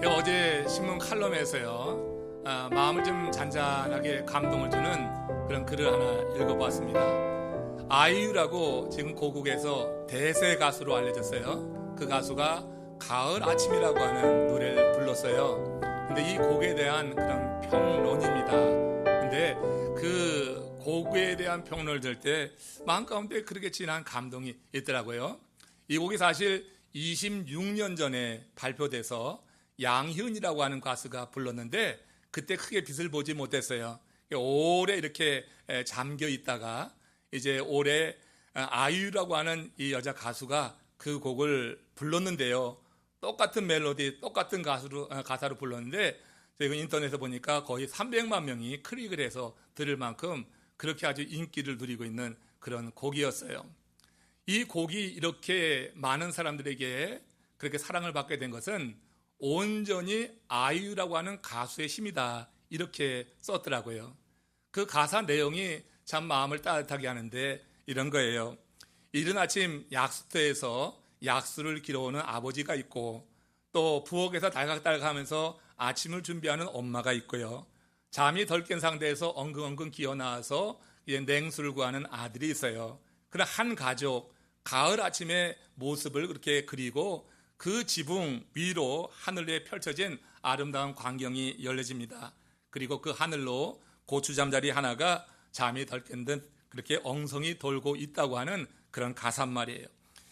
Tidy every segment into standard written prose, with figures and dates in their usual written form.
제가 어제 신문 칼럼에서요, 마음을 좀 잔잔하게 감동을 주는 그런 글을 하나 읽어보았습니다. 아이유라고 지금 고국에서 대세 가수로 알려졌어요. 그 가수가 가을 아침이라고 하는 노래를 불렀어요. 근데 이 곡에 대한 그런 평론입니다. 근데 그 곡에 대한 평론을 들을 때 마음 가운데 그렇게 진한 감동이 있더라고요. 이 곡이 사실 26년 전에 발표돼서 양희은이라고 하는 가수가 불렀는데 그때 크게 빛을 보지 못했어요. 오래 이렇게 잠겨 있다가 이제 올해 아이유라고 하는 이 여자 가수가 그 곡을 불렀는데요. 똑같은 멜로디, 똑같은 가사로 불렀는데 제가 인터넷에 보니까 거의 300만 명이 클릭을 해서 들을 만큼 그렇게 아주 인기를 누리고 있는 그런 곡이었어요. 이 곡이 이렇게 많은 사람들에게 그렇게 사랑을 받게 된 것은 온전히 아이유라고 하는 가수의 힘이다, 이렇게 썼더라고요. 그 가사 내용이 참 마음을 따뜻하게 하는데 이런 거예요. 이른 아침 약수터에서 약수를 길어오는 아버지가 있고, 또 부엌에서 달각달각 하면서 아침을 준비하는 엄마가 있고요, 잠이 덜 깬 상태에서 엉금엉금 기어나와서 냉수를 구하는 아들이 있어요. 그런 한 가족, 가을 아침의 모습을 그렇게 그리고 그 지붕 위로 하늘에 펼쳐진 아름다운 광경이 열려집니다. 그리고 그 하늘로 고추잠자리 하나가 잠이 덜 깬 듯 그렇게 엉성이 돌고 있다고 하는 그런 가사말이에요.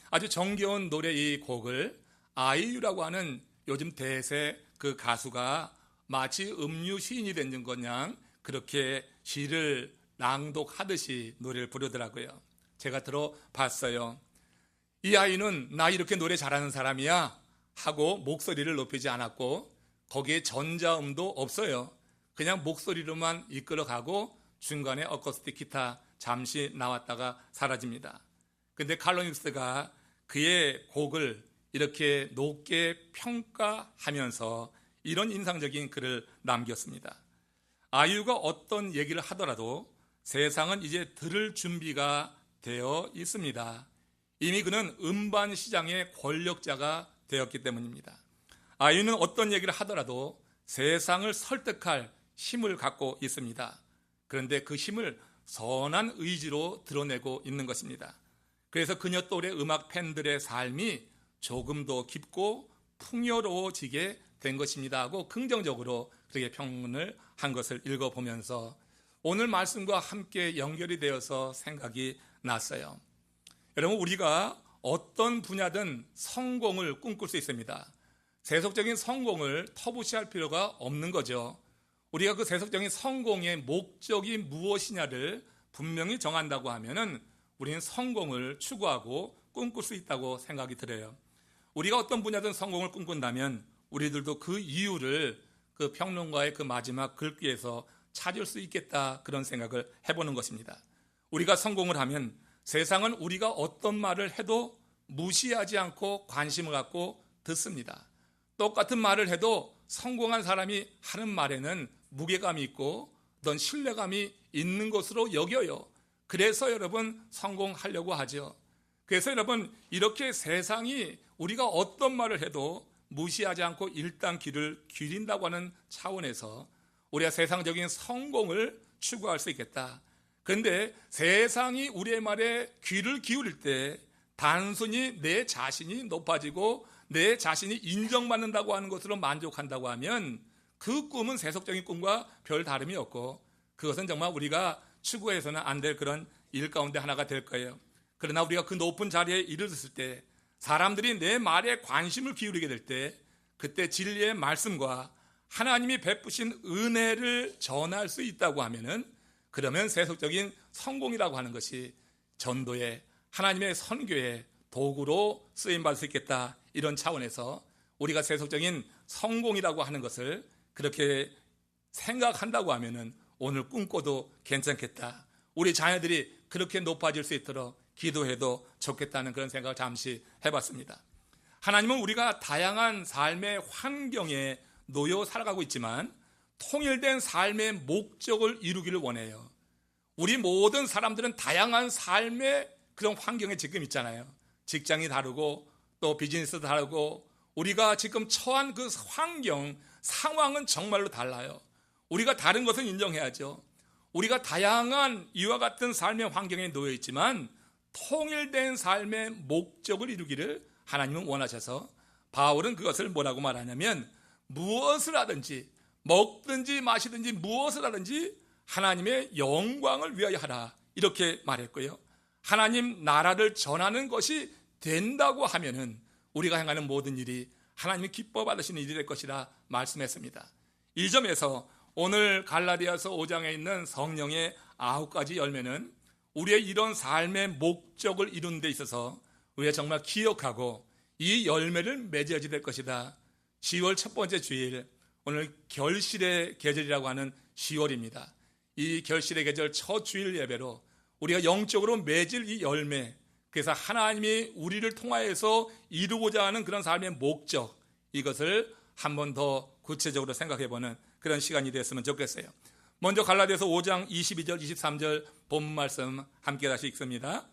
아주 정겨운 노래 이 곡을 아이유라고 하는 요즘 대세 그 가수가 마치 음유 시인이 된 것냥 그렇게 시를 낭독하듯이 노래를 부르더라고요. 제가 들어봤어요. 이 아이는 나 이렇게 노래 잘하는 사람이야 하고 목소리를 높이지 않았고, 거기에 전자음도 없어요. 그냥 목소리로만 이끌어가고 중간에 어쿠스틱 기타 잠시 나왔다가 사라집니다. 근데 칼럼니스트가 그의 곡을 이렇게 높게 평가하면서 이런 인상적인 글을 남겼습니다. 아이유가 어떤 얘기를 하더라도 세상은 이제 들을 준비가 되어 있습니다. 이미 그는 음반 시장의 권력자가 되었기 때문입니다. 아이유는 어떤 얘기를 하더라도 세상을 설득할 힘을 갖고 있습니다. 그런데 그 힘을 선한 의지로 드러내고 있는 것입니다. 그래서 그녀 또래 음악 팬들의 삶이 조금 더 깊고 풍요로워지게 된 것입니다 하고 긍정적으로 그렇게 평론을 한 것을 읽어보면서 오늘 말씀과 함께 연결이 되어서 생각이 났어요. 여러분, 우리가 어떤 분야든 성공을 꿈꿀 수 있습니다. 세속적인 성공을 터부시할 필요가 없는 거죠. 우리가 그 세속적인 성공의 목적이 무엇이냐를 분명히 정한다고 하면은 우리는 성공을 추구하고 꿈꿀 수 있다고 생각이 들어요. 우리가 어떤 분야든 성공을 꿈꾼다면 우리들도 그 이유를 그 평론가의 그 마지막 글귀에서 찾을 수 있겠다, 그런 생각을 해보는 것입니다. 우리가 성공을 하면 세상은 우리가 어떤 말을 해도 무시하지 않고 관심을 갖고 듣습니다. 똑같은 말을 해도 성공한 사람이 하는 말에는 무게감이 있고 어떤 신뢰감이 있는 것으로 여겨요. 그래서 여러분 성공하려고 하죠. 그래서 여러분, 이렇게 세상이 우리가 어떤 말을 해도 무시하지 않고 일단 귀를 기울인다고 하는 차원에서 우리가 세상적인 성공을 추구할 수 있겠다. 그런데 세상이 우리의 말에 귀를 기울일 때 단순히 내 자신이 높아지고 내 자신이 인정받는다고 하는 것으로 만족한다고 하면 그 꿈은 세속적인 꿈과 별 다름이 없고 그것은 정말 우리가 추구해서는 안 될 그런 일 가운데 하나가 될 거예요. 그러나 우리가 그 높은 자리에 이르렀을 때 사람들이 내 말에 관심을 기울이게 될 때 그때 진리의 말씀과 하나님이 베푸신 은혜를 전할 수 있다고 하면은 그러면 세속적인 성공이라고 하는 것이 전도의 하나님의 선교의 도구로 쓰임받을 수 있겠다, 이런 차원에서 우리가 세속적인 성공이라고 하는 것을 그렇게 생각한다고 하면은 오늘 꿈꿔도 괜찮겠다, 우리 자녀들이 그렇게 높아질 수 있도록 기도해도 좋겠다는 그런 생각을 잠시 해봤습니다. 하나님은 우리가 다양한 삶의 환경에 놓여 살아가고 있지만 통일된 삶의 목적을 이루기를 원해요. 우리 모든 사람들은 다양한 삶의 그런 환경에 지금 있잖아요. 직장이 다르고 또 비즈니스도 다르고 우리가 지금 처한 그 환경, 상황은 정말로 달라요. 우리가 다른 것은 인정해야죠. 우리가 다양한 이와 같은 삶의 환경에 놓여 있지만 통일된 삶의 목적을 이루기를 하나님은 원하셔서 바울은 그것을 뭐라고 말하냐면 무엇을 하든지 먹든지 마시든지 무엇을 하든지 하나님의 영광을 위하여 하라 이렇게 말했고요. 하나님 나라를 전하는 것이 된다고 하면은 우리가 행하는 모든 일이 하나님이 기뻐 받으시는 일이 될 것이라 말씀했습니다. 이 점에서 오늘 갈라디아서 5장에 있는 성령의 9가지 열매는 우리의 이런 삶의 목적을 이루는 데 있어서 우리가 정말 기억하고 이 열매를 맺어야지 될 것이다. 10월 첫 번째 주일, 오늘 결실의 계절이라고 하는 10월입니다. 이 결실의 계절 첫 주일 예배로 우리가 영적으로 맺을 이 열매, 그래서 하나님이 우리를 통하여서 이루고자 하는 그런 삶의 목적, 이것을 한 번 더 구체적으로 생각해보는 그런 시간이 됐으면 좋겠어요. 먼저 갈라디아서 5장 22절 23절 본문 말씀 함께 다시 읽습니다.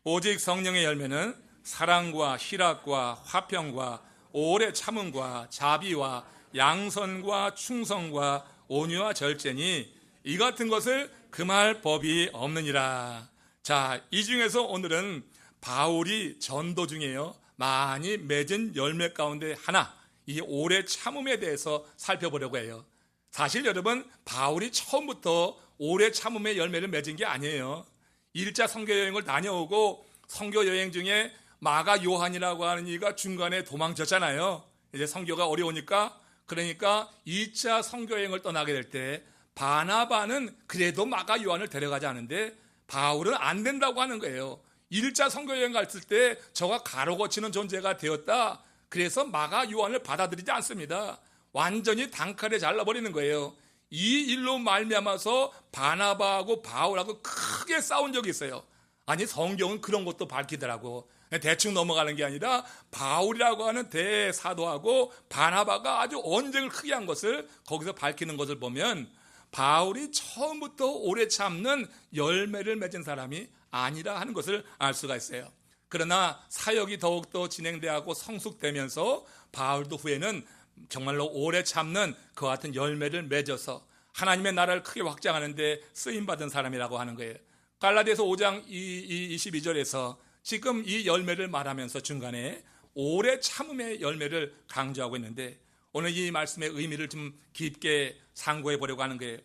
오직 성령의 열매는 사랑과 희락과 화평과 오래 참음과 자비와 양선과 충성과 온유와 절제니 이 같은 것을 금할 법이 없느니라. 자, 이 중에서 오늘은 바울이 전도 중에요 많이 맺은 열매 가운데 하나, 이 오래 참음에 대해서 살펴보려고 해요. 사실 여러분, 바울이 처음부터 오래 참음의 열매를 맺은 게 아니에요. 1차 선교 여행을 다녀오고 선교 여행 중에 마가 요한이라고 하는 이가 중간에 도망쳤잖아요. 이제 선교가 어려우니까. 그러니까 2차 선교 여행을 떠나게 될 때 바나바는 그래도 마가 요한을 데려가지 않은데 바울은 안 된다고 하는 거예요. 1차 선교 여행 갔을 때 저가 가로거치는 존재가 되었다. 그래서 마가 요한을 받아들이지 않습니다. 완전히 단칼에 잘라버리는 거예요. 이 일로 말미암아서 바나바하고 바울하고 크게 싸운 적이 있어요. 아니, 성경은 그런 것도 밝히더라고. 대충 넘어가는 게 아니라 바울이라고 하는 대사도하고 바나바가 아주 언쟁을 크게 한 것을 거기서 밝히는 것을 보면 바울이 처음부터 오래 참는 열매를 맺은 사람이 아니라 하는 것을 알 수가 있어요. 그러나 사역이 더욱더 진행되고 성숙되면서 바울도 후에는 정말로 오래 참는 그와 같은 열매를 맺어서 하나님의 나라를 크게 확장하는 데 쓰임받은 사람이라고 하는 거예요. 갈라디아서 5장 22절에서 지금 이 열매를 말하면서 중간에 오래 참음의 열매를 강조하고 있는데 오늘 이 말씀의 의미를 좀 깊게 상고해 보려고 하는 거예요.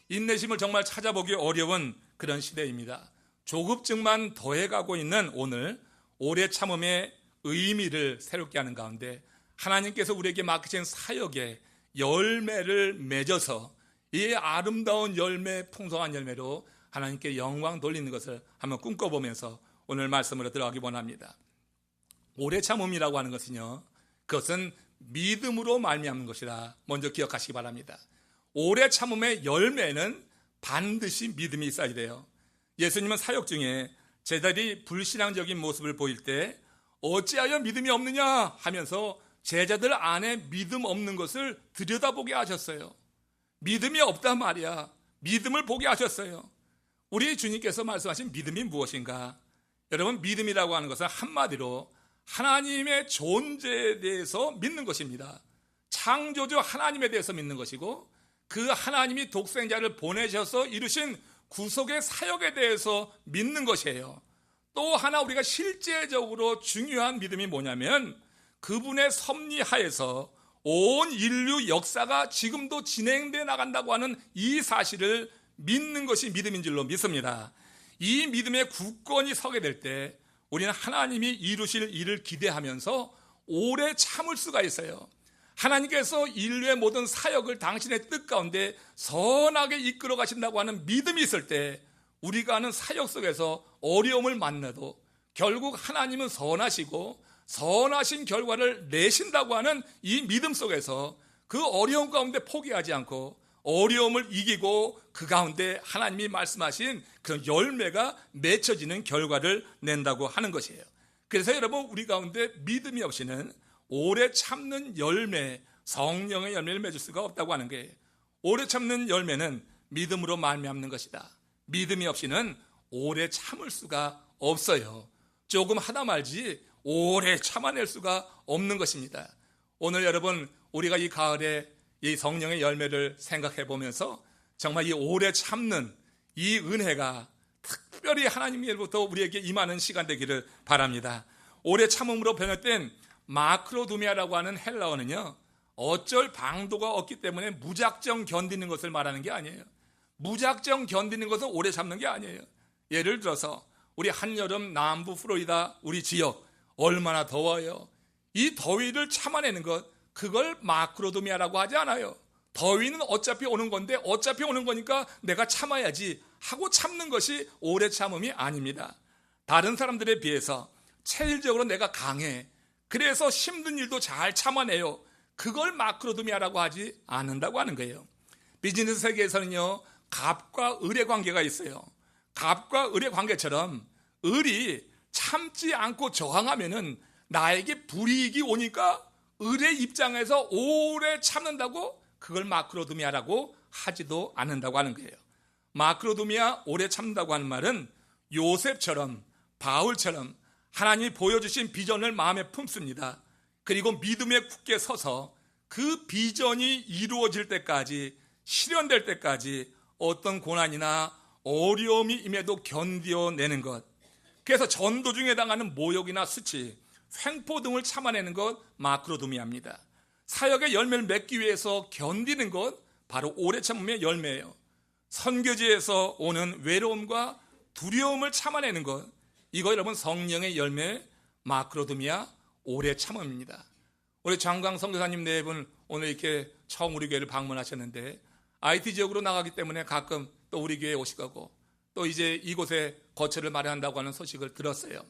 인내심을 정말 찾아보기 어려운 그런 시대입니다. 조급증만 더해가고 있는 오늘 오래 참음의 의미를 새롭게 하는 가운데 하나님께서 우리에게 맡기신 사역의 열매를 맺어서 이 아름다운 열매, 풍성한 열매로 하나님께 영광 돌리는 것을 한번 꿈꿔보면서 오늘 말씀으로 들어가기 원합니다. 오래 참음이라고 하는 것은요, 그것은 믿음으로 말미암는 것이라 먼저 기억하시기 바랍니다. 오래 참음의 열매는 반드시 믿음이 있어야 돼요. 예수님은 사역 중에 제자들이 불신앙적인 모습을 보일 때 어찌하여 믿음이 없느냐 하면서 제자들 안에 믿음 없는 것을 들여다보게 하셨어요. 믿음이 없단 말이야. 믿음을 보게 하셨어요. 우리 주님께서 말씀하신 믿음이 무엇인가? 여러분, 믿음이라고 하는 것은 한마디로 하나님의 존재에 대해서 믿는 것입니다. 창조주 하나님에 대해서 믿는 것이고 그 하나님이 독생자를 보내셔서 이루신 구속의 사역에 대해서 믿는 것이에요. 또 하나 우리가 실제적으로 중요한 믿음이 뭐냐면 그분의 섭리하에서 온 인류 역사가 지금도 진행되어 나간다고 하는 이 사실을 믿는 것이 믿음인 줄로 믿습니다. 이 믿음의 굳건히 서게 될 때 우리는 하나님이 이루실 일을 기대하면서 오래 참을 수가 있어요. 하나님께서 인류의 모든 사역을 당신의 뜻 가운데 선하게 이끌어 가신다고 하는 믿음이 있을 때 우리가 하는 사역 속에서 어려움을 만나도 결국 하나님은 선하시고 선하신 결과를 내신다고 하는 이 믿음 속에서 그 어려움 가운데 포기하지 않고 어려움을 이기고 그 가운데 하나님이 말씀하신 그런 열매가 맺혀지는 결과를 낸다고 하는 것이에요. 그래서 여러분, 우리 가운데 믿음이 없이는 오래 참는 열매, 성령의 열매를 맺을 수가 없다고 하는 거예요. 오래 참는 열매는 믿음으로 말미암는 것이다. 믿음이 없이는 오래 참을 수가 없어요. 조금 하다 말지 오래 참아낼 수가 없는 것입니다. 오늘 여러분 우리가 이 가을에 이 성령의 열매를 생각해 보면서 정말 이 오래 참는 이 은혜가 특별히 하나님으로부터 우리에게 임하는 시간 되기를 바랍니다. 오래 참음으로 번역된 마크로두미아라고 하는 헬라어는요, 어쩔 방도가 없기 때문에 무작정 견디는 것을 말하는 게 아니에요. 무작정 견디는 것을 오래 참는 게 아니에요. 예를 들어서 우리 한여름 남부 플로리다 우리 지역 얼마나 더워요. 이 더위를 참아내는 것, 그걸 마크로두미아라고 하지 않아요. 더위는 어차피 오는 건데 어차피 오는 거니까 내가 참아야지 하고 참는 것이 오래 참음이 아닙니다. 다른 사람들에 비해서 체질적으로 내가 강해, 그래서 힘든 일도 잘 참아내요. 그걸 마크로두미아라고 하지 않는다고 하는 거예요. 비즈니스 세계에서는요, 갑과 을의 관계가 있어요. 갑과 을의 관계처럼 을이 참지 않고 저항하면은 나에게 불이익이 오니까 을의 입장에서 오래 참는다고 그걸 마크로두미아라고 하지도 않는다고 하는 거예요. 마크로두미아, 오래 참는다고 하는 말은 요셉처럼 바울처럼 하나님이 보여주신 비전을 마음에 품습니다. 그리고 믿음에 굳게 서서 그 비전이 이루어질 때까지, 실현될 때까지 어떤 고난이나 어려움이 임해도 견뎌내는 것, 그래서 전도 중에 당하는 모욕이나 수치, 횡포 등을 참아내는 것 마크로두미아입니다. 사역의 열매를 맺기 위해서 견디는 것, 바로 오래 참음의 열매예요. 선교지에서 오는 외로움과 두려움을 참아내는 것, 이거 여러분 성령의 열매 마크로두미아, 오래 참음입니다. 우리 장광 선교사님 네 분 오늘 이렇게 처음 우리 교회를 방문하셨는데 IT 지역으로 나가기 때문에 가끔 또 우리 교회에 오실 거고, 또 이제 이곳에 거처를 마련한다고 하는 소식을 들었어요.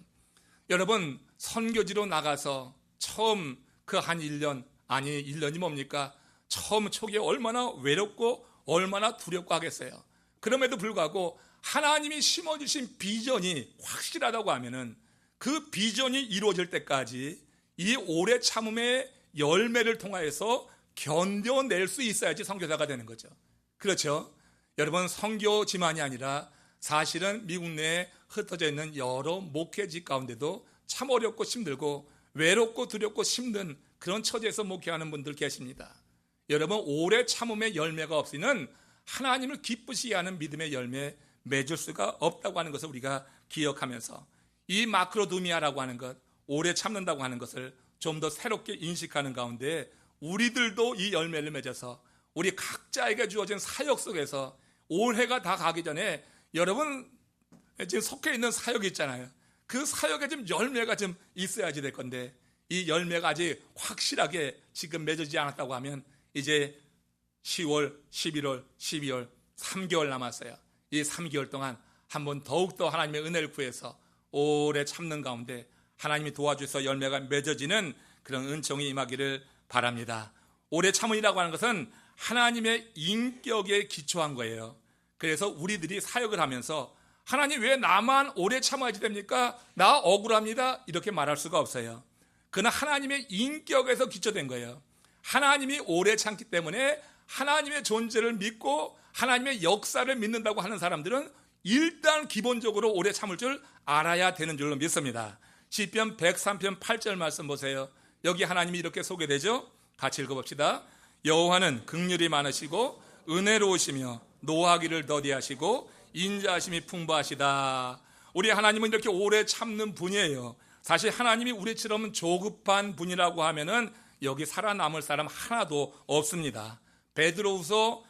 여러분, 선교지로 나가서 처음 그 한 1년, 아니 1년이 뭡니까? 처음 초기에 얼마나 외롭고 얼마나 두렵고 하겠어요. 그럼에도 불구하고 하나님이 심어주신 비전이 확실하다고 하면은 그 비전이 이루어질 때까지 이 오래 참음의 열매를 통하여서 견뎌낼 수 있어야지 선교사가 되는 거죠. 그렇죠? 여러분, 선교지만이 아니라 사실은 미국 내에 흩어져 있는 여러 목회지 가운데도 참 어렵고 힘들고 외롭고 두렵고 힘든 그런 처지에서 목회하는 분들 계십니다. 여러분, 오래 참음의 열매가 없이는 하나님을 기쁘시게 하는 믿음의 열매 맺을 수가 없다고 하는 것을 우리가 기억하면서 이 마크로두미아라고 하는 것, 오래 참는다고 하는 것을 좀 더 새롭게 인식하는 가운데 우리들도 이 열매를 맺어서 우리 각자에게 주어진 사역 속에서 올해가 다 가기 전에 여러분 지금 속해 있는 사역이 있잖아요. 그 사역에 좀 열매가 좀 있어야지 될 건데 이 열매가 아직 확실하게 지금 맺어지지 않았다고 하면 이제 10월, 11월, 12월 3개월 남았어요. 이 3개월 동안 한번 더욱더 하나님의 은혜를 구해서 오래 참는 가운데 하나님이 도와주셔서 열매가 맺어지는 그런 은총이 임하기를 바랍니다. 오래 참음이라고 하는 것은 하나님의 인격에 기초한 거예요. 그래서 우리들이 사역을 하면서 하나님 왜 나만 오래 참아야지 됩니까? 나 억울합니다. 이렇게 말할 수가 없어요. 그는 하나님의 인격에서 기초된 거예요. 하나님이 오래 참기 때문에 하나님의 존재를 믿고 하나님의 역사를 믿는다고 하는 사람들은 일단 기본적으로 오래 참을 줄 알아야 되는 줄로 믿습니다. 시편 103편 8절 말씀 보세요. 여기 하나님이 이렇게 소개되죠? 같이 읽어봅시다. 여호와는 긍휼이 많으시고 은혜로우시며 노하기를 더디하시고 인자하심이 풍부하시다. 우리 하나님은 이렇게 오래 참는 분이에요. 사실 하나님이 우리처럼 조급한 분이라고 하면은 여기 살아남을 사람 하나도 없습니다. 베드로후서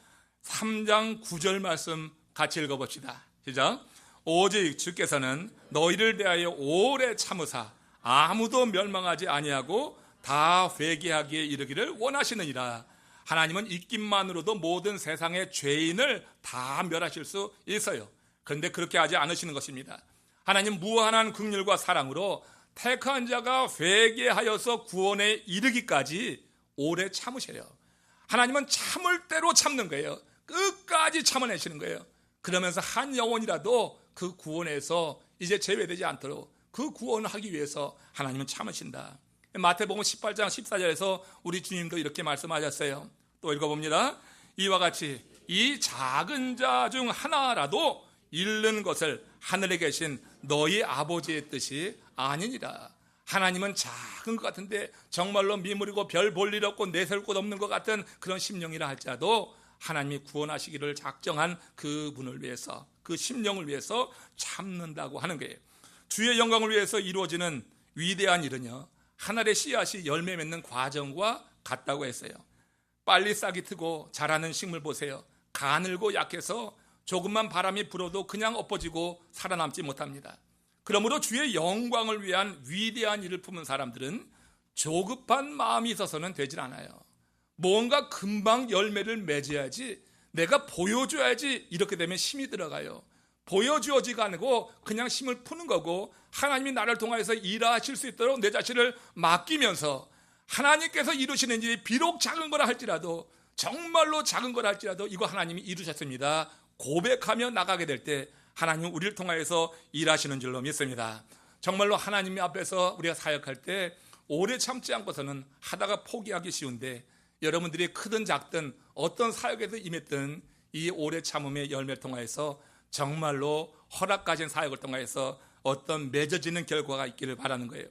3장 9절 말씀 같이 읽어봅시다. 시작. 오직 주께서는 너희를 대하여 오래 참으사 아무도 멸망하지 아니하고 다 회개하기에 이르기를 원하시느니라. 하나님은 입김만으로도 모든 세상의 죄인을 다 멸하실 수 있어요. 그런데 그렇게 하지 않으시는 것입니다. 하나님 무한한 긍휼과 사랑으로 택한 자가 회개하여서 구원에 이르기까지 오래 참으셔요. 하나님은 참을 대로 참는 거예요. 끝까지 참아내시는 거예요. 그러면서 한 영혼이라도 그 구원에서 이제 제외되지 않도록 그 구원을 하기 위해서 하나님은 참으신다. 마태복음 18장 14절에서 우리 주님도 이렇게 말씀하셨어요. 또 읽어봅니다. 이와 같이 이 작은 자 중 하나라도 잃는 것을 하늘에 계신 너희 아버지의 뜻이 아니니라. 하나님은 작은 것 같은데 정말로 미물이고 별 볼 일 없고 내세울 곳 없는 것 같은 그런 심령이라 할지라도 하나님이 구원하시기를 작정한 그분을 위해서, 그 심령을 위해서 참는다고 하는 거예요. 주의 영광을 위해서 이루어지는 위대한 일은요, 하늘의 씨앗이 열매 맺는 과정과 같다고 했어요. 빨리 싹이 트고 자라는 식물 보세요. 가늘고 약해서 조금만 바람이 불어도 그냥 엎어지고 살아남지 못합니다. 그러므로 주의 영광을 위한 위대한 일을 품은 사람들은 조급한 마음이 있어서는 되질 않아요. 뭔가 금방 열매를 맺어야지, 내가 보여줘야지, 이렇게 되면 힘이 들어가요. 보여주어지가 아니고 그냥 힘을 푸는 거고, 하나님이 나를 통해서 일하실 수 있도록 내 자신을 맡기면서 하나님께서 이루시는 일이 비록 작은 거라 할지라도, 정말로 작은 거라 할지라도 이거 하나님이 이루셨습니다 고백하며 나가게 될 때 하나님은 우리를 통하여서 일하시는 줄로 믿습니다. 정말로 하나님 앞에서 우리가 사역할 때 오래 참지 않고서는 하다가 포기하기 쉬운데, 여러분들이 크든 작든 어떤 사역에서 임했든 이 오래 참음의 열매를 통하여서 정말로 허락 가진 사역을 통하여서 어떤 맺어지는 결과가 있기를 바라는 거예요.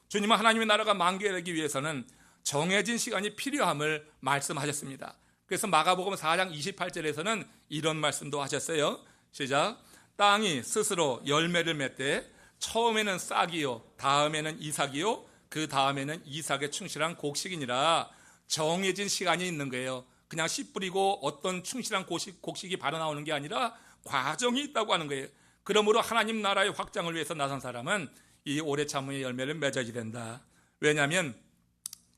주님은 하나님의 나라가 만개되기 위해서는 정해진 시간이 필요함을 말씀하셨습니다. 그래서 마가복음 4장 28절에서는 이런 말씀도 하셨어요. 시작. 땅이 스스로 열매를 맺되 처음에는 싹이요, 다음에는 이삭이요, 그 다음에는 이삭에 충실한 곡식이니라. 정해진 시간이 있는 거예요. 그냥 씨 뿌리고 어떤 충실한 곡식이 바로 나오는 게 아니라 과정이 있다고 하는 거예요. 그러므로 하나님 나라의 확장을 위해서 나선 사람은 이 오래 참음의 열매를 맺어야 된다. 왜냐하면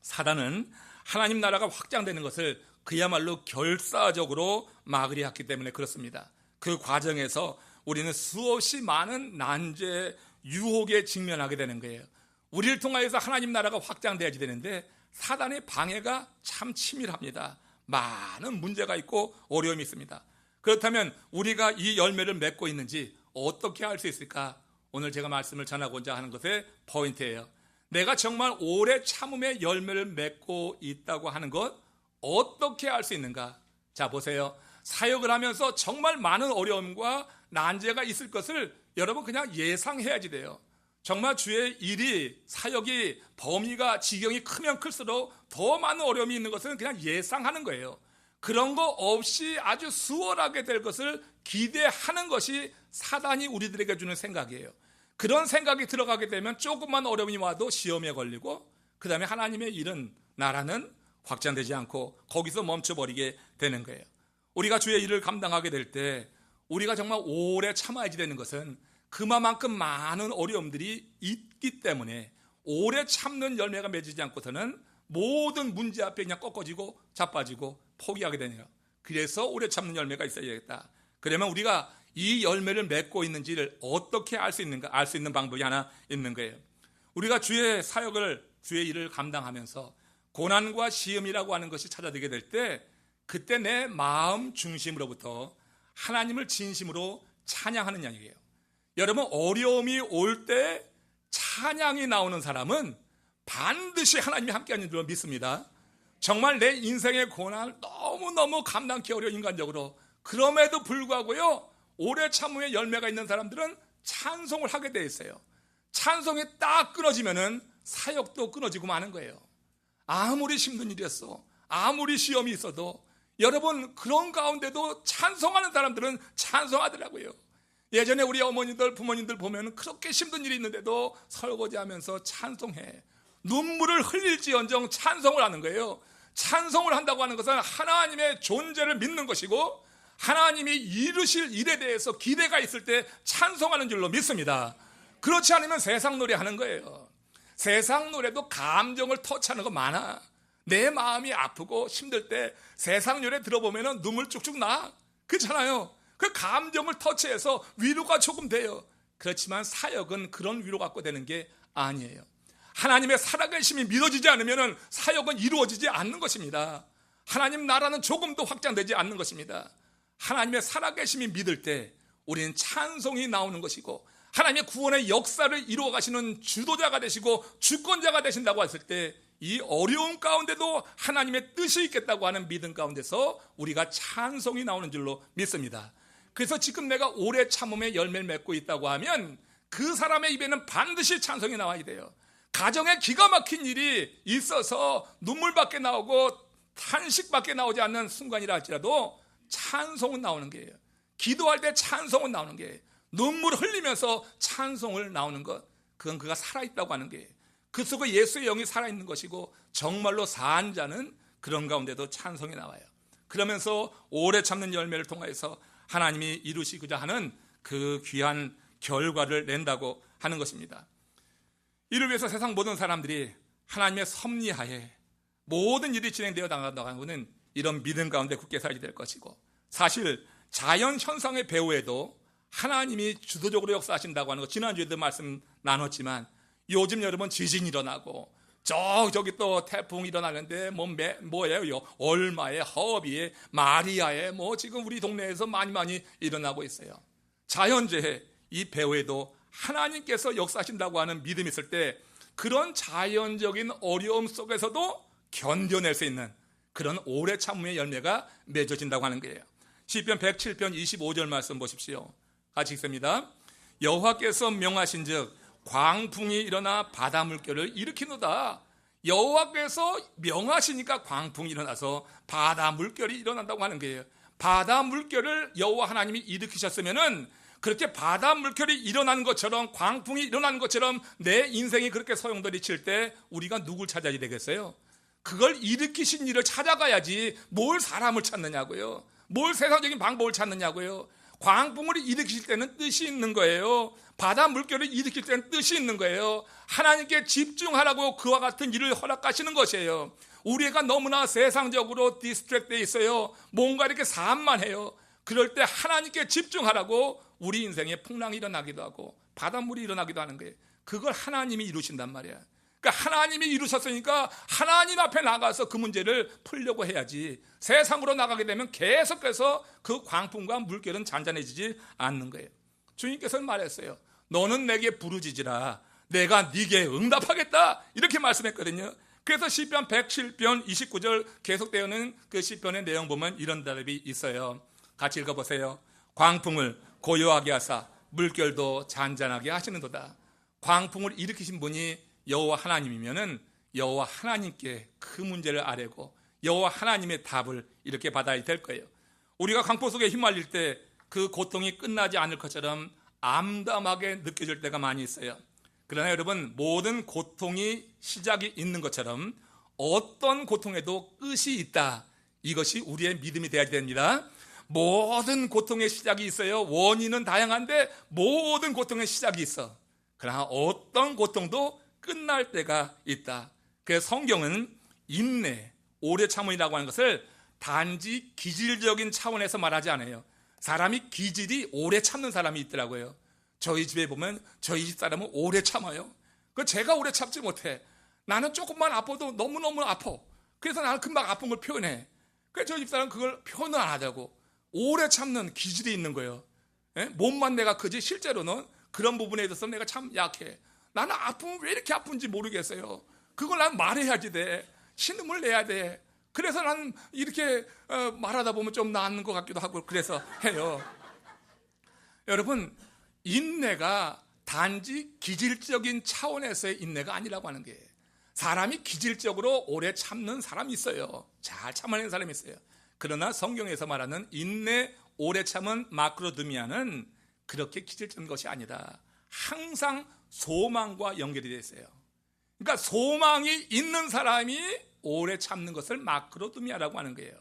사단은 하나님 나라가 확장되는 것을 그야말로 결사적으로 막으려 했기 때문에 그렇습니다. 그 과정에서 우리는 수없이 많은 난제, 유혹에 직면하게 되는 거예요. 우리를 통하여서 하나님 나라가 확장되어야지 되는데 사단의 방해가 참 치밀합니다. 많은 문제가 있고 어려움이 있습니다. 그렇다면 우리가 이 열매를 맺고 있는지 어떻게 알 수 있을까? 오늘 제가 말씀을 전하고자 하는 것의 포인트예요. 내가 정말 오래 참음의 열매를 맺고 있다고 하는 것, 어떻게 알 수 있는가? 자, 보세요. 사역을 하면서 정말 많은 어려움과 난제가 있을 것을 여러분 그냥 예상해야지 돼요. 정말 주의 일이, 사역이 범위가, 지경이 크면 클수록 더 많은 어려움이 있는 것은 그냥 예상하는 거예요. 그런 거 없이 아주 수월하게 될 것을 기대하는 것이 사단이 우리들에게 주는 생각이에요. 그런 생각이 들어가게 되면 조금만 어려움이 와도 시험에 걸리고, 그 다음에 하나님의 일은, 나라는 확장되지 않고 거기서 멈춰버리게 되는 거예요. 우리가 주의 일을 감당하게 될 때 우리가 정말 오래 참아야지 되는 것은 그만큼 많은 어려움들이 있기 때문에 오래 참는 열매가 맺히지 않고서는 모든 문제 앞에 그냥 꺾어지고 자빠지고 포기하게 되네요. 그래서 오래 참는 열매가 있어야겠다. 그러면 우리가 이 열매를 맺고 있는지를 어떻게 알 수 있는가? 알 수 있는 방법이 하나 있는 거예요. 우리가 주의 사역을, 주의 일을 감당하면서 고난과 시험이라고 하는 것이 찾아들게 될 때, 그때 내 마음 중심으로부터 하나님을 진심으로 찬양하는 양이에요. 여러분, 어려움이 올 때 찬양이 나오는 사람은 반드시 하나님이 함께하는 줄로 믿습니다. 정말 내 인생의 고난을 너무너무 감당하기 어려운 인간적으로, 그럼에도 불구하고요, 오래 참음의 열매가 있는 사람들은 찬송을 하게 돼 있어요. 찬송이 딱 끊어지면은 사역도 끊어지고 마는 거예요. 아무리 힘든 일이었어, 아무리 시험이 있어도 여러분, 그런 가운데도 찬송하는 사람들은 찬송하더라고요. 예전에 우리 어머니들, 부모님들 보면 그렇게 힘든 일이 있는데도 설거지하면서 찬송해. 눈물을 흘릴지언정 찬송을 하는 거예요. 찬송을 한다고 하는 것은 하나님의 존재를 믿는 것이고, 하나님이 이루실 일에 대해서 기대가 있을 때 찬송하는 줄로 믿습니다. 그렇지 않으면 세상 노래 하는 거예요. 세상 노래도 감정을 터치하는 거 많아. 내 마음이 아프고 힘들 때 세상 노래 들어보면 눈물 쭉쭉 나. 그렇잖아요. 그 감정을 터치해서 위로가 조금 돼요. 그렇지만 사역은 그런 위로 갖고 되는 게 아니에요. 하나님의 살아계심이 믿어지지 않으면 사역은 이루어지지 않는 것입니다. 하나님 나라는 조금도 확장되지 않는 것입니다. 하나님의 살아계심이 믿을 때 우리는 찬송이 나오는 것이고, 하나님의 구원의 역사를 이루어 가시는 주도자가 되시고 주권자가 되신다고 했을 때 이 어려움 가운데도 하나님의 뜻이 있겠다고 하는 믿음 가운데서 우리가 찬송이 나오는 줄로 믿습니다. 그래서 지금 내가 오래 참음의 열매를 맺고 있다고 하면 그 사람의 입에는 반드시 찬송이 나와야 돼요. 가정에 기가 막힌 일이 있어서 눈물밖에 나오고 탄식밖에 나오지 않는 순간이라 할지라도 찬송은 나오는 거예요. 기도할 때 찬송은 나오는 거예요. 눈물 흘리면서 찬송을 나오는 것, 그건 그가 살아있다고 하는 거예요. 그 속에 예수의 영이 살아있는 것이고 정말로 산 자는 그런 가운데도 찬송이 나와요. 그러면서 오래 참는 열매를 통해서 하나님이 이루시고자 하는 그 귀한 결과를 낸다고 하는 것입니다. 이를 위해서 세상 모든 사람들이 하나님의 섭리하에 모든 일이 진행되어 나간다는 것은 이런 믿음 가운데 굳게 살게 될 것이고, 사실 자연 현상의 배후에도 하나님이 주도적으로 역사하신다고 하는 것, 지난주에도 말씀 나눴지만 요즘 여러분 지진이 일어나고 저기 또 태풍이 일어나는데 뭐예요? 얼마에, 허비에, 마리아에 지금 우리 동네에서 많이 일어나고 있어요. 자연재해 이 배후에도 하나님께서 역사하신다고 하는 믿음이 있을 때 그런 자연적인 어려움 속에서도 견뎌낼 수 있는 그런 오래 참음의 열매가 맺어진다고 하는 거예요. 시편 107편 25절 말씀 보십시오. 같이 읽습니다. 여호와께서 명하신즉 광풍이 일어나 바다 물결을 일으키노다. 여호와께서 명하시니까 광풍이 일어나서 바다 물결이 일어난다고 하는 거예요. 바다 물결을 여호와 하나님이 일으키셨으면은 그렇게 바다 물결이 일어나는 것처럼, 광풍이 일어나는 것처럼 내 인생이 그렇게 소용돌이 칠 때 우리가 누굴 찾아야 되겠어요? 그걸 일으키신 이를 찾아가야지 뭘 사람을 찾느냐고요. 뭘 세상적인 방법을 찾느냐고요. 광풍을 일으키실 때는 뜻이 있는 거예요. 바다 물결을 일으킬 때는 뜻이 있는 거예요. 하나님께 집중하라고 그와 같은 일을 허락하시는 것이에요. 우리가 너무나 세상적으로 디스트랙돼 있어요. 뭔가 이렇게 산만해요. 그럴 때 하나님께 집중하라고 우리 인생에 풍랑이 일어나기도 하고 바닷물이 일어나기도 하는 거예요. 그걸 하나님이 이루신단 말이야. 그러니까 하나님이 이루셨으니까 하나님 앞에 나가서 그 문제를 풀려고 해야지, 세상으로 나가게 되면 계속해서 그 광풍과 물결은 잔잔해지지 않는 거예요. 주님께서는 말했어요. 너는 내게 부르짖으라, 내가 네게 응답하겠다, 이렇게 말씀했거든요. 그래서 시편 107편 29절 계속되어는 그 시편의 내용 보면 이런 답이 있어요. 같이 읽어보세요. 광풍을 고요하게 하사 물결도 잔잔하게 하시는도다. 광풍을 일으키신 분이 여호와 하나님이면은 여호와 하나님께 그 문제를 아뢰고 여호와 하나님의 답을 이렇게 받아야 될 거예요. 우리가 광풍 속에 휘말릴 때 그 고통이 끝나지 않을 것처럼 암담하게 느껴질 때가 많이 있어요. 그러나 여러분, 모든 고통이 시작이 있는 것처럼 어떤 고통에도 끝이 있다. 이것이 우리의 믿음이 되어야 됩니다. 모든 고통의 시작이 있어요. 원인은 다양한데 모든 고통의 시작이 있어. 그러나 어떤 고통도 끝날 때가 있다. 그래서 성경은 인내, 오래 참음이라고 하는 것을 단지 기질적인 차원에서 말하지 않아요. 사람이 기질이 오래 참는 사람이 있더라고요. 저희 집에 보면 저희 집 사람은 오래 참아요. 제가 오래 참지 못해. 나는 조금만 아파도 너무너무 아파. 그래서 나는 금방 아픈 걸 표현해. 그래서 저희 집 사람은 그걸 표현을 안 하자고. 오래 참는 기질이 있는 거예요. 몸만 내가 크지 실제로는 그런 부분에 대해서 내가 참 약해. 나는 아프면 왜 이렇게 아픈지 모르겠어요. 그걸 난 말해야지 돼. 신음을 내야 돼. 그래서 난 이렇게 말하다 보면 좀 나은 것 같기도 하고 그래서 해요. 여러분, 인내가 단지 기질적인 차원에서의 인내가 아니라고 하는 게, 사람이 기질적으로 오래 참는 사람이 있어요. 잘 참아내는 사람이 있어요. 그러나 성경에서 말하는 인내, 오래 참은 마크로드미아는 그렇게 기질적인 것이 아니라 항상 소망과 연결이 되어 있어요. 그러니까 소망이 있는 사람이 오래 참는 것을 마크로드미아라고 하는 거예요.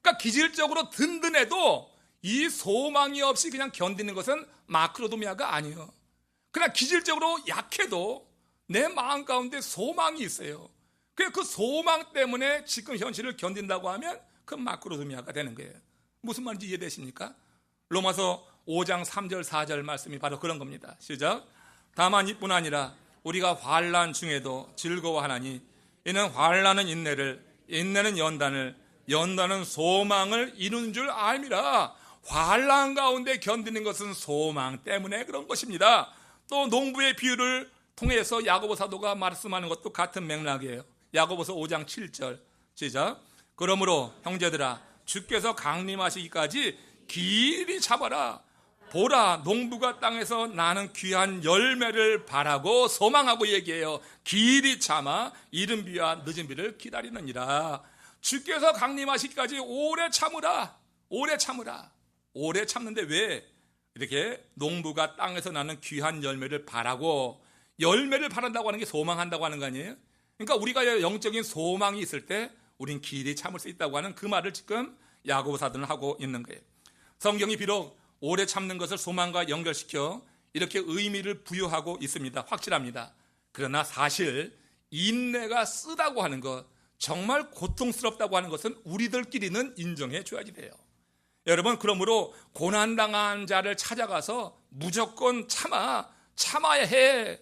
그러니까 기질적으로 든든해도 이 소망이 없이 그냥 견디는 것은 마크로드미아가 아니에요. 그러나 기질적으로 약해도 내 마음 가운데 소망이 있어요. 그 소망 때문에 지금 현실을 견딘다고 하면 그 마크로드미아가 되는 거예요. 무슨 말인지 이해되십니까? 로마서 5장 3절 4절 말씀이 바로 그런 겁니다. 시작. 다만 이뿐 아니라 우리가 환난 중에도 즐거워하나니 이는 환난은 인내를, 인내는 연단을, 연단은 소망을 이루는 줄 알미라. 환난 가운데 견디는 것은 소망 때문에 그런 것입니다. 또 농부의 비유를 통해서 야고보 사도가 말씀하는 것도 같은 맥락이에요. 야고보서 5장 7절 시작. 그러므로 형제들아, 주께서 강림하시기까지 길이 잡아라. 보라, 농부가 땅에서 나는 귀한 열매를 바라고 소망하고 얘기해요. 길이 참아 이른 비와 늦은 비를 기다리느니라. 주께서 강림하시기까지 오래 참으라. 오래 참으라. 오래 참는데 왜 이렇게 농부가 땅에서 나는 귀한 열매를 바라고, 열매를 바란다고 하는 게 소망한다고 하는 거 아니에요? 그러니까 우리가 영적인 소망이 있을 때 우린 길이 참을 수 있다고 하는 그 말을 지금 야고보 사도는 하고 있는 거예요. 성경이 비록 오래 참는 것을 소망과 연결시켜 이렇게 의미를 부여하고 있습니다. 확실합니다. 그러나 사실 인내가 쓰다고 하는 것, 정말 고통스럽다고 하는 것은 우리들끼리는 인정해 줘야지 돼요. 여러분, 그러므로 고난당한 자를 찾아가서 무조건 참아야 해,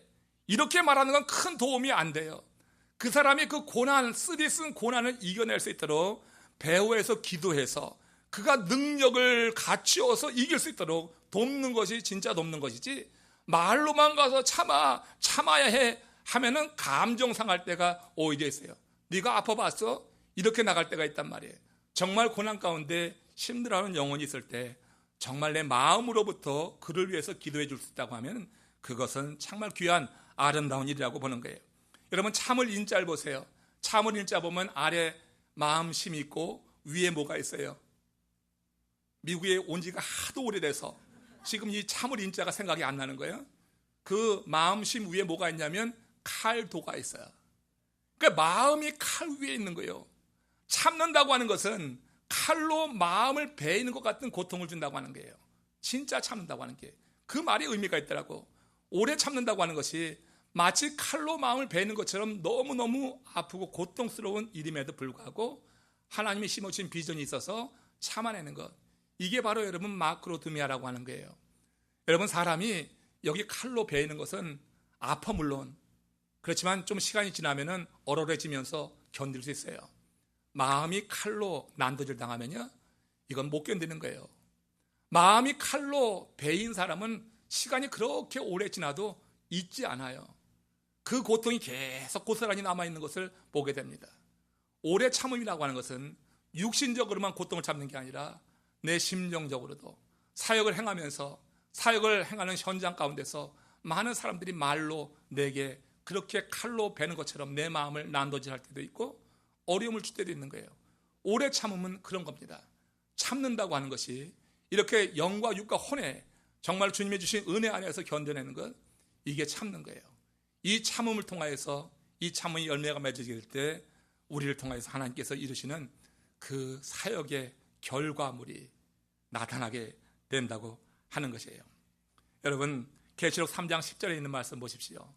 이렇게 말하는 건 큰 도움이 안 돼요. 그 사람이 그 고난, 쓰디쓴 고난을 이겨낼 수 있도록 배후에서 기도해서 그가 능력을 갖추어서 이길 수 있도록 돕는 것이 진짜 돕는 것이지, 말로만 가서 참아야 해 하면은 감정 상할 때가 오히려 있어요. 네가 아파봤어? 이렇게 나갈 때가 있단 말이에요. 정말 고난 가운데 힘들어하는 영혼이 있을 때 정말 내 마음으로부터 그를 위해서 기도해 줄 수 있다고 하면 그것은 정말 귀한 아름다운 일이라고 보는 거예요. 여러분, 참을 인자를 보세요. 참을 인자 보면 아래 마음심이 있고 위에 뭐가 있어요? 미국에 온 지가 하도 오래돼서 지금 이 참을 인자가 생각이 안 나는 거예요. 그 마음심 위에 뭐가 있냐면 칼도가 있어요. 그러니까 마음이 칼 위에 있는 거예요. 참는다고 하는 것은 칼로 마음을 베이는 것 같은 고통을 준다고 하는 거예요. 진짜 참는다고 하는 게 그 말이 의미가 있더라고. 오래 참는다고 하는 것이 마치 칼로 마음을 베는 것처럼 너무너무 아프고 고통스러운 일임에도 불구하고 하나님이 심어주신 비전이 있어서 참아내는 것, 이게 바로 여러분 마크로드미아라고 하는 거예요. 여러분, 사람이 여기 칼로 베이는 것은 아파 물론, 그렇지만 좀 시간이 지나면은 얼얼해지면서 견딜 수 있어요. 마음이 칼로 난도질 당하면요, 이건 못 견디는 거예요. 마음이 칼로 베인 사람은 시간이 그렇게 오래 지나도 잊지 않아요. 그 고통이 계속 고스란히 남아있는 것을 보게 됩니다. 오래 참음이라고 하는 것은 육신적으로만 고통을 참는 게 아니라 내 심정적으로도 사역을 행하면서, 사역을 행하는 현장 가운데서 많은 사람들이 말로 내게 그렇게 칼로 베는 것처럼 내 마음을 난도질할 때도 있고 어려움을 줄 때도 있는 거예요. 오래 참음은 그런 겁니다. 참는다고 하는 것이 이렇게 영과 육과 혼에 정말 주님이 주신 은혜 안에서 견뎌내는 것, 이게 참는 거예요. 이 참음을 통하여서 이 참음의 열매가 맺어질 때 우리를 통하여서 하나님께서 이루시는 그 사역의 결과물이 나타나게 된다고 하는 것이에요. 여러분, 계시록 3장 10절에 있는 말씀 보십시오.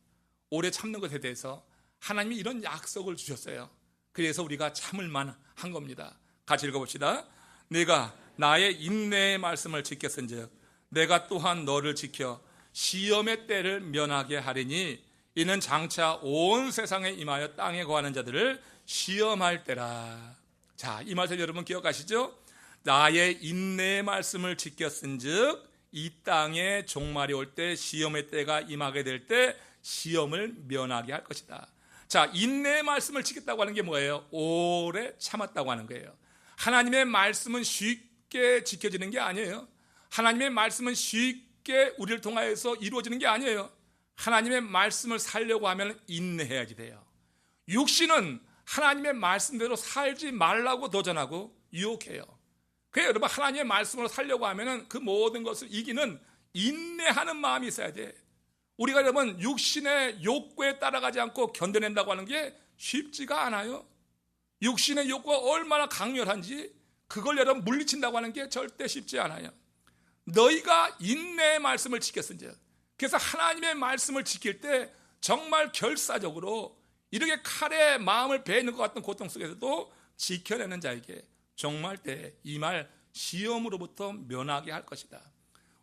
오래 참는 것에 대해서 하나님이 이런 약속을 주셨어요. 그래서 우리가 참을 만한 겁니다. 같이 읽어봅시다. 내가 나의 인내의 말씀을 지켰은즉 내가 또한 너를 지켜 시험의 때를 면하게 하리니 이는 장차 온 세상에 임하여 땅에 거하는 자들을 시험할 때라. 자, 이 말씀 여러분 기억하시죠? 나의 인내의 말씀을 지켰은즉 이 땅에 종말이 올 때, 시험의 때가 임하게 될 때 시험을 면하게 할 것이다. 자, 인내의 말씀을 지켰다고 하는 게 뭐예요? 오래 참았다고 하는 거예요. 하나님의 말씀은 쉽게 지켜지는 게 아니에요. 하나님의 말씀은 쉽게 우리를 통하여서 이루어지는 게 아니에요. 하나님의 말씀을 살려고 하면 인내해야지 돼요. 육신은 하나님의 말씀대로 살지 말라고 도전하고 유혹해요. 그래서 여러분, 하나님의 말씀으로 살려고 하면 그 모든 것을 이기는 인내하는 마음이 있어야 돼. 우리가 여러분 육신의 욕구에 따라가지 않고 견뎌낸다고 하는 게 쉽지가 않아요. 육신의 욕구가 얼마나 강렬한지 그걸 여러분 물리친다고 하는 게 절대 쉽지 않아요. 너희가 인내의 말씀을 지켰은즉, 그래서 하나님의 말씀을 지킬 때 정말 결사적으로 이렇게 칼에 마음을 베는 것 같은 고통 속에서도 지켜내는 자에게 정말 때 이 말 시험으로부터 면하게 할 것이다.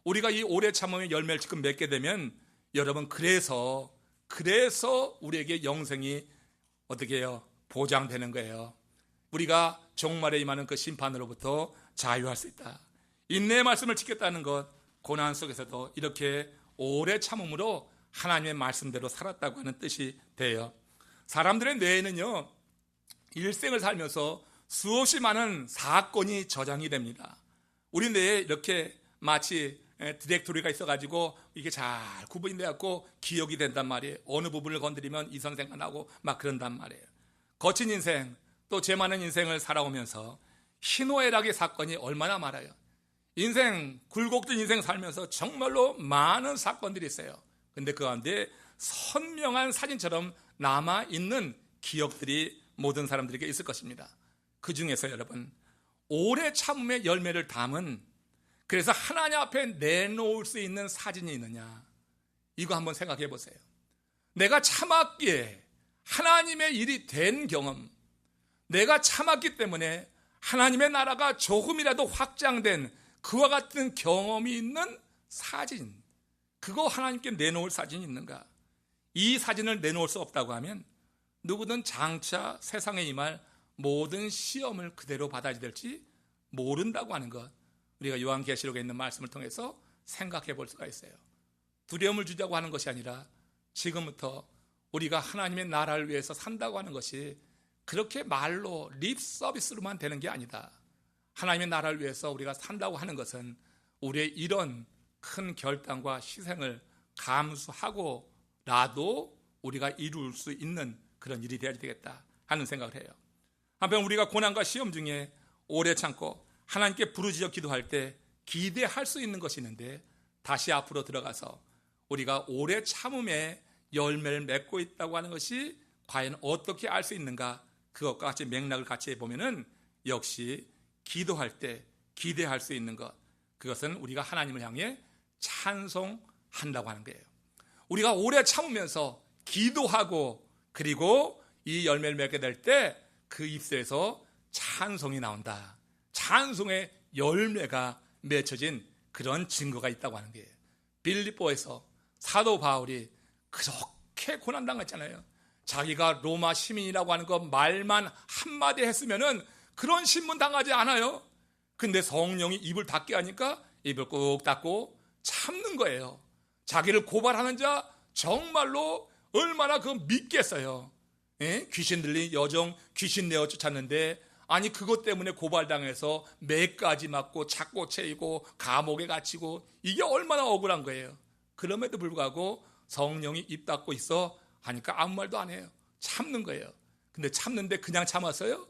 우리가 이 오래 참음의 열매를 지금 맺게 되면 여러분, 그래서 우리에게 영생이 어떻게 해요? 보장되는 거예요. 우리가 종말에 임하는 그 심판으로부터 자유할 수 있다. 인내의 말씀을 지켰다는 것, 고난 속에서도 이렇게 오래 참음으로 하나님의 말씀대로 살았다고 하는 뜻이 돼요. 사람들의 뇌에는요, 일생을 살면서 수없이 많은 사건이 저장이 됩니다. 우리 뇌에 이렇게 마치 디렉토리가 있어가지고 이게 잘 구분이 돼갖고 기억이 된단 말이에요. 어느 부분을 건드리면 이 선생가 나고 막 그런단 말이에요. 거친 인생, 또 죄 많은 인생을 살아오면서 희노애락의 사건이 얼마나 많아요. 인생, 굴곡진 인생 살면서 정말로 많은 사건들이 있어요. 근데 그 가운데 선명한 사진처럼 남아있는 기억들이 모든 사람들에게 있을 것입니다. 그 중에서 여러분, 오래 참음의 열매를 담은, 그래서 하나님 앞에 내놓을 수 있는 사진이 있느냐, 이거 한번 생각해 보세요. 내가 참았기에 하나님의 일이 된 경험, 내가 참았기 때문에 하나님의 나라가 조금이라도 확장된 그와 같은 경험이 있는 사진, 그거 하나님께 내놓을 사진이 있는가? 이 사진을 내놓을 수 없다고 하면 누구든 장차 세상에 임할 모든 시험을 그대로 받아야 될지 모른다고 하는 것, 우리가 요한계시록에 있는 말씀을 통해서 생각해 볼 수가 있어요. 두려움을 주자고 하는 것이 아니라 지금부터 우리가 하나님의 나라를 위해서 산다고 하는 것이 그렇게 말로 립 서비스로만 되는 게 아니다. 하나님의 나라를 위해서 우리가 산다고 하는 것은 우리의 이런 큰 결단과 희생을 감수하고라도 우리가 이룰 수 있는 그런 일이 되어야 되겠다 하는 생각을 해요. 한편 우리가 고난과 시험 중에 오래 참고 하나님께 부르짖어 기도할 때 기대할 수 있는 것이 있는데, 다시 앞으로 들어가서 우리가 오래 참음의 열매를 맺고 있다고 하는 것이 과연 어떻게 알 수 있는가, 그것과 같이 맥락을 같이 해보면은 역시 기도할 때 기대할 수 있는 것, 그것은 우리가 하나님을 향해 찬송한다고 하는 거예요. 우리가 오래 참으면서 기도하고 그리고 이 열매를 맺게 될 때 그 입술에서 찬송이 나온다. 찬송의 열매가 맺혀진 그런 증거가 있다고 하는 거예요. 빌립보에서 사도 바울이 그렇게 고난당했잖아요. 자기가 로마 시민이라고 하는 거 말만 한마디 했으면은 그런 신문 당하지 않아요. 근데 성령이 입을 닫게 하니까 입을 꾹 닫고 참는 거예요. 자기를 고발하는 자 정말로 얼마나 믿겠어요. 귀신 들린 여정 귀신 내어 쫓았는데, 아니 그것 때문에 고발당해서 매까지 맞고 잡고 채이고 감옥에 갇히고, 이게 얼마나 억울한 거예요. 그럼에도 불구하고 성령이 입 닫고 있어 하니까 아무 말도 안 해요. 참는 거예요. 근데 참는데 그냥 참았어요?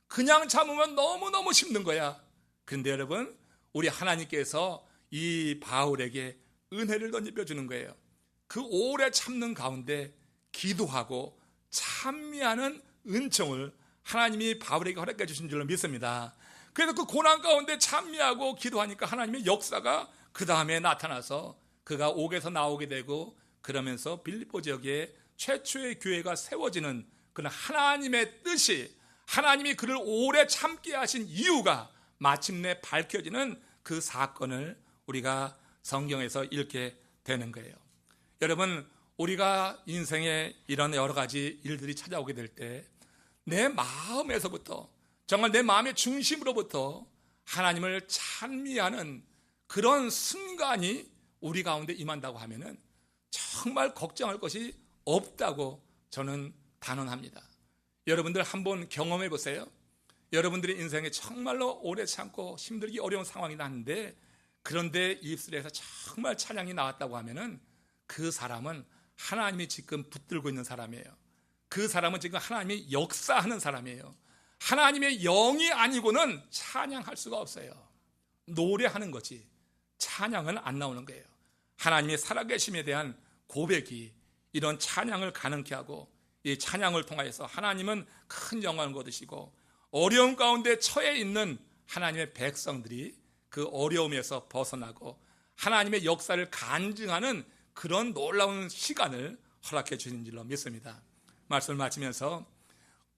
그냥 참으면 너무너무 힘든 거야. 그런데 여러분, 우리 하나님께서 이 바울에게 은혜를 덧입혀 주는 거예요. 그 오래 참는 가운데 기도하고 찬미하는 은총을 하나님이 바울에게 허락해 주신 줄로 믿습니다. 그래서 그 고난 가운데 찬미하고 기도하니까 하나님의 역사가 그 다음에 나타나서 그가 옥에서 나오게 되고, 그러면서 빌립보 지역에 최초의 교회가 세워지는 그런 하나님의 뜻이, 하나님이 그를 오래 참게 하신 이유가 마침내 밝혀지는 그 사건을 우리가 성경에서 읽게 되는 거예요. 여러분, 우리가 인생에 이런 여러 가지 일들이 찾아오게 될 때 내 마음에서부터, 정말 내 마음의 중심으로부터 하나님을 찬미하는 그런 순간이 우리 가운데 임한다고 하면은 정말 걱정할 것이 없다고 저는 단언합니다. 여러분들 한번 경험해 보세요. 여러분들의 인생에 정말로 오래 참고 힘들기 어려운 상황이 났는데, 그런데 입술에서 정말 찬양이 나왔다고 하면은 그 사람은 하나님이 지금 붙들고 있는 사람이에요. 그 사람은 지금 하나님이 역사하는 사람이에요. 하나님의 영이 아니고는 찬양할 수가 없어요. 노래하는 거지 찬양은 안 나오는 거예요. 하나님의 살아계심에 대한 고백이 이런 찬양을 가능케 하고, 이 찬양을 통하여서 하나님은 큰 영광을 거두시고, 어려움 가운데 처해 있는 하나님의 백성들이 그 어려움에서 벗어나고 하나님의 역사를 간증하는 그런 놀라운 시간을 허락해 주신 줄로 믿습니다. 말씀을 마치면서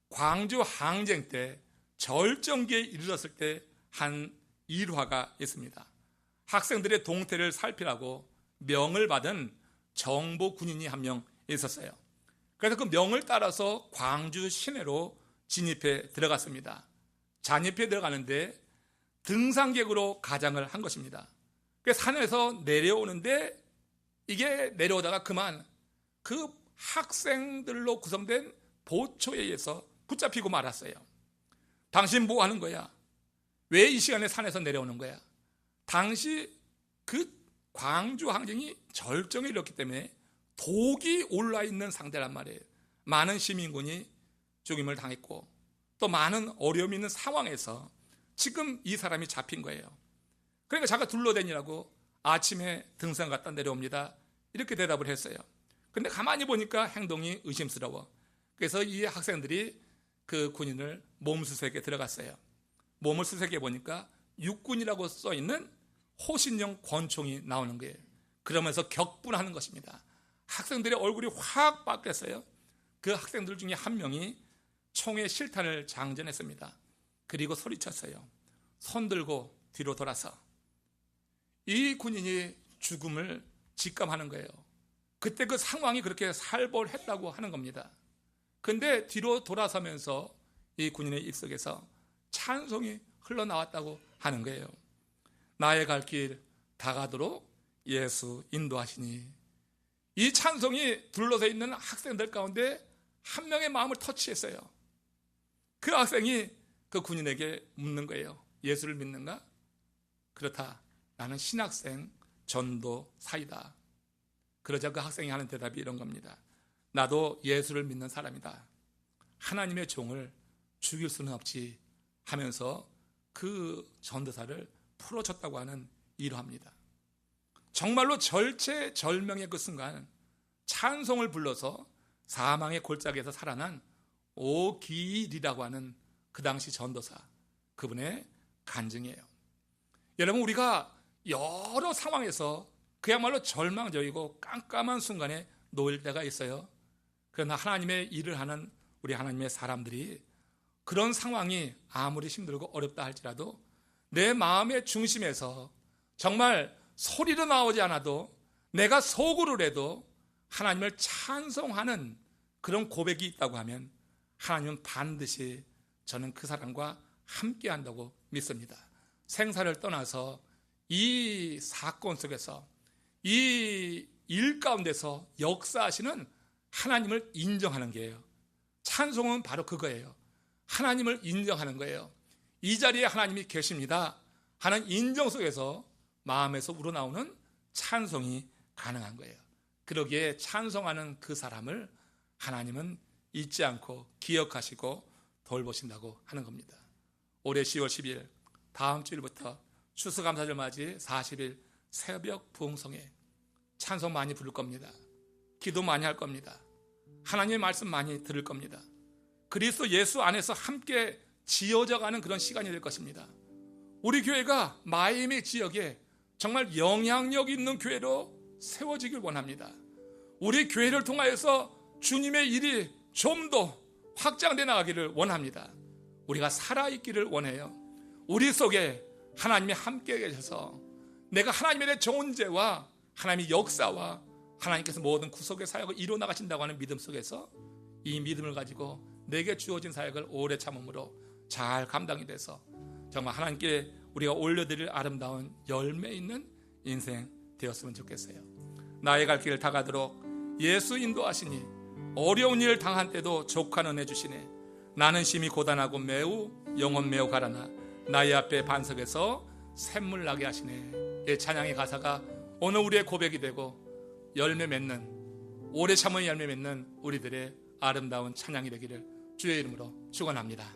광주 항쟁 때 절정기에 이르렀을 때 한 일화가 있습니다. 학생들의 동태를 살피라고 명을 받은 정보 군인이 한 명 있었어요. 그래서 그 명을 따라서 광주 시내로 진입해 들어갔습니다. 잔입해 들어가는데 등산객으로 가장을 한 것입니다. 그래서 산에서 내려오는데, 이게 내려오다가 그만 그 학생들로 구성된 보초에 의해서 붙잡히고 말았어요. 당신 뭐 하는 거야? 왜 이 시간에 산에서 내려오는 거야? 당시 그 광주 항쟁이 절정에 이르렀기 때문에 독이 올라있는 상태란 말이에요. 많은 시민군이 죽임을 당했고 또 많은 어려움이 있는 상황에서 지금 이 사람이 잡힌 거예요. 그러니까 자기가 둘러다니라고 아침에 등산 갔다 내려옵니다. 이렇게 대답을 했어요. 근데 가만히 보니까 행동이 의심스러워. 그래서 이 학생들이 그 군인을 몸수색에 들어갔어요. 몸을 수색해 보니까 육군이라고 써있는 호신용 권총이 나오는 거예요. 그러면서 격분하는 것입니다. 학생들의 얼굴이 확 바뀌었어요. 그 학생들 중에 한 명이 총의 실탄을 장전했습니다. 그리고 소리쳤어요. 손 들고 뒤로 돌아서. 이 군인이 죽음을 직감하는 거예요. 그때 그 상황이 그렇게 살벌했다고 하는 겁니다. 근데 뒤로 돌아서면서 이 군인의 입속에서 찬송이 흘러나왔다고 하는 거예요. 나의 갈 길 다가도록 예수 인도하시니. 이 찬송이 둘러서 있는 학생들 가운데 한 명의 마음을 터치했어요. 그 학생이 그 군인에게 묻는 거예요. 예수를 믿는가? 그렇다. 나는 신학생 전도사이다. 그러자 그 학생이 하는 대답이 이런 겁니다. 나도 예수를 믿는 사람이다. 하나님의 종을 죽일 수는 없지 하면서 그 전도사를 풀어줬다고 하는 이러합니다. 정말로 절체절명의 그 순간 찬송을 불러서 사망의 골짜기에서 살아난 오길이라고 하는 그 당시 전도사, 그분의 간증이에요. 여러분, 우리가 여러 상황에서 그야말로 절망적이고 깜깜한 순간에 놓일 때가 있어요. 그러나 하나님의 일을 하는 우리 하나님의 사람들이 그런 상황이 아무리 힘들고 어렵다 할지라도 내 마음의 중심에서 정말 소리로 나오지 않아도 내가 속으로라도 하나님을 찬송하는 그런 고백이 있다고 하면 하나님은 반드시 저는 그 사람과 함께 한다고 믿습니다. 생사를 떠나서 이 사건 속에서 이 일 가운데서 역사하시는 하나님을 인정하는 게예요. 찬송은 바로 그거예요. 하나님을 인정하는 거예요. 이 자리에 하나님이 계십니다 하는 인정 속에서 마음에서 우러나오는 찬송이 가능한 거예요. 그러기에 찬송하는 그 사람을 하나님은 잊지 않고 기억하시고 돌보신다고 하는 겁니다. 올해 10월 10일 다음 주일부터 추수감사절 맞이 40일 새벽 부흥성에 찬송 많이 부를 겁니다. 기도 많이 할 겁니다. 하나님의 말씀 많이 들을 겁니다. 그리스도 예수 안에서 함께 지어져가는 그런 시간이 될 것입니다. 우리 교회가 마이애미 지역에 정말 영향력 있는 교회로 세워지길 원합니다. 우리 교회를 통하여서 주님의 일이 좀 더 확장돼 나가기를 원합니다. 우리가 살아있기를 원해요. 우리 속에 하나님이 함께 계셔서 내가 하나님에 대한 존재와 하나님의 역사와 하나님께서 모든 구속의 사역을 이루어 나가신다고 하는 믿음 속에서 이 믿음을 가지고 내게 주어진 사역을 오래 참음으로 잘 감당이 돼서 정말 하나님께 우리가 올려드릴 아름다운 열매 있는 인생 되었으면 좋겠어요. 나의 갈 길을 다가도록 예수 인도하시니 어려운 일을 당한 때도 족한 은혜 주시네. 나는 심히 고단하고 매우 영혼 매우 가라나 나의 앞에 반석에서 샘물 나게 하시네. 이 찬양의 가사가 오늘 우리의 고백이 되고 열매 맺는 오래 참은 열매 맺는 우리들의 아름다운 찬양이 되기를 주의 이름으로 축원합니다.